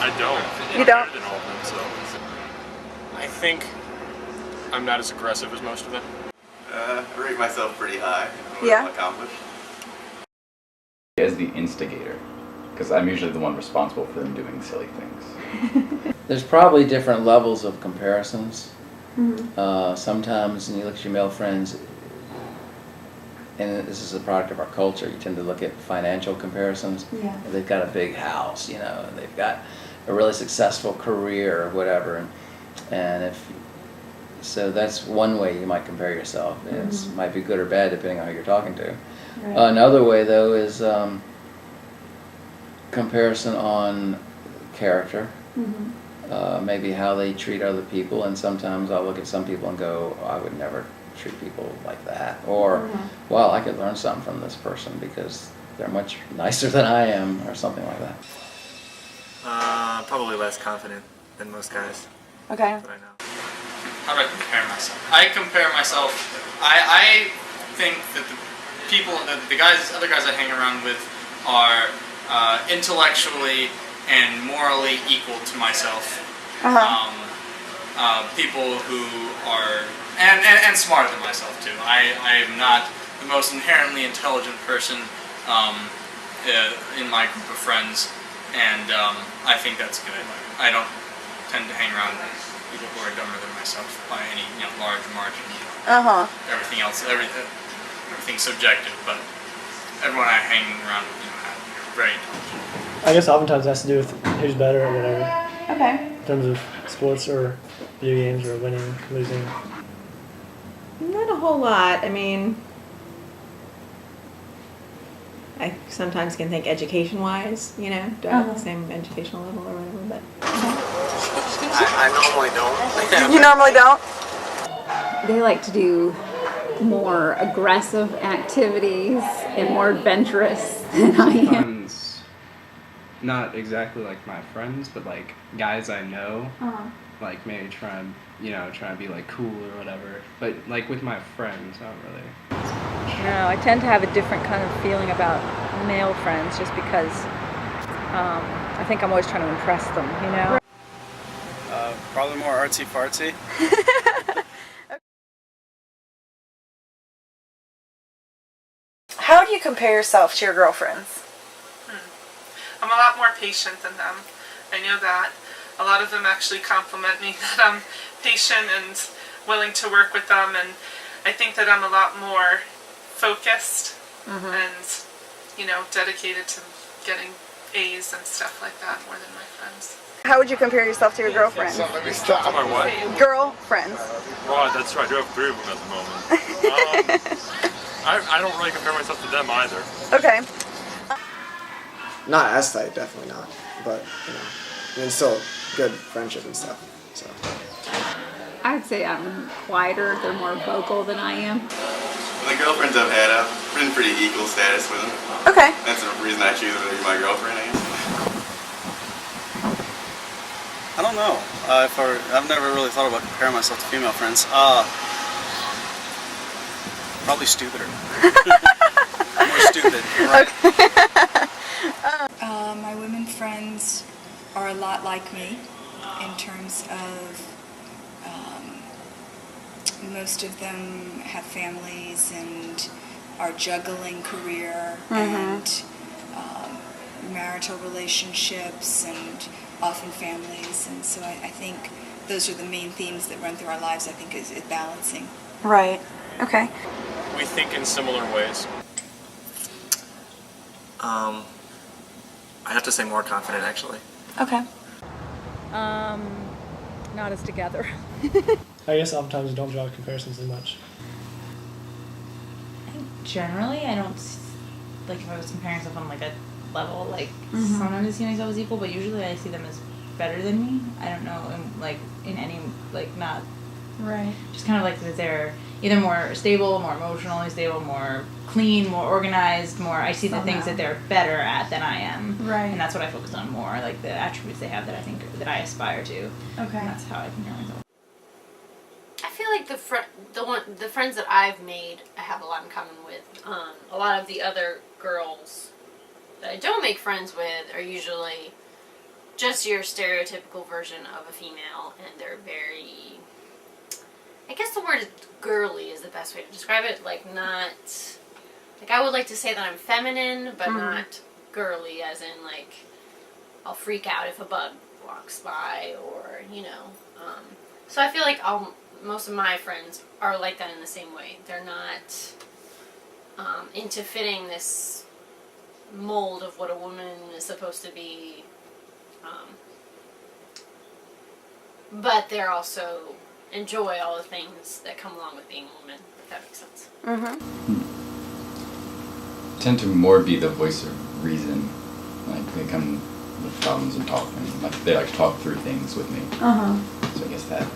I don't. You don't? I'm better than all of them, so. I think I'm not as aggressive as most of them. I rate myself pretty high. Yeah. Accomplished. As the instigator, because I'm usually the one responsible for them doing silly things. There's probably different levels of comparisons. Mm-hmm. Sometimes when you look at your male friends, and this is a product of our culture, you tend to look at financial comparisons. Yeah. They've got a big house, you know, and they've got a really successful career or whatever, and if so, that's one way you might compare yourself. It might be good or bad depending on who you're talking to. Right. Another way, though, is comparison on character. Maybe how they treat other people, and sometimes I'll look at some people and go, oh, I would never treat people like that, or well, I could learn something from this person because they're much nicer than I am, or something like that. Probably less confident than most guys Okay. that I know. How do I compare myself? I compare myself. I think that the people, the guys, other guys I hang around with, are intellectually and morally equal to myself. People who are and smarter than myself too. I am not the most inherently intelligent person in my group of friends, and I think that's good. I don't tend to hang around people who are dumber than myself by any large margin. Everything else, everything's subjective, but everyone I hang around with, are very intelligent. I guess oftentimes it has to do with who's better or whatever. Okay. In terms of sports or video games or winning, losing. Not a whole lot. I mean, I sometimes can think education-wise, do I have the same educational level or whatever, but... I normally don't. You normally don't? They like to do more aggressive activities and more adventurous than I am. Not exactly like my friends, but like guys I know, like maybe try and be like cool or whatever. But like with my friends, not really. No, I tend to have a different kind of feeling about male friends, just because I think I'm always trying to impress them, Probably more artsy-fartsy. How do you compare yourself to your girlfriends? I'm a lot more patient than them. I know that. A lot of them actually compliment me that I'm patient and willing to work with them, and I think that I'm a lot more focused and, dedicated to getting A's and stuff like that more than my friends. How would you compare yourself to your girlfriends? My what? Girlfriends. Well, that's right. I do have 3 of them at the moment. I don't really compare myself to them either. Okay. Not as tight, definitely not. But, still good friendship and stuff. So. I'd say I'm quieter. They're more vocal than I am. The girlfriends I've had, I've been pretty equal status with them. Okay. That's the reason I choose her to be my girlfriend, I guess. I don't know. I've never really thought about comparing myself to female friends. Probably stupider. More stupid. Right. My women friends are a lot like me in terms of most of them have families and are juggling career and marital relationships and often families, and so I think those are the main themes that run through our lives. I think is balancing. Right. Okay. We think in similar ways. I have to say more confident, actually. Okay. not as together. I guess oftentimes don't draw comparisons as much. Generally, I don't, like, if I was comparing stuff on, like, a level, like, sometimes I see myself as equal, but usually I see them as better than me. I don't know, in any, like, not... Right. Just kind of like that they're either more stable, more emotionally stable, more clean, more organized, more... I see the things that they're better at than I am. Right. And that's what I focus on more, like, the attributes they have that I think, that I aspire to. Okay. And that's how I compare myself. I feel like the friends that I've made, I have a lot in common with. A lot of the other girls that I don't make friends with are usually just your stereotypical version of a female, and they're very, I guess the word girly is the best way to describe it, like not, like I would like to say that I'm feminine, but not girly, as in like, I'll freak out if a bug walks by, or, you know, so I feel like most of my friends are like that in the same way. They're not into fitting this mold of what a woman is supposed to be, but they're also enjoy all the things that come along with being a woman, if that makes sense. Tend to more be the voice of reason. Like they come with problems and talk, and like they like to talk through things with me. So I guess that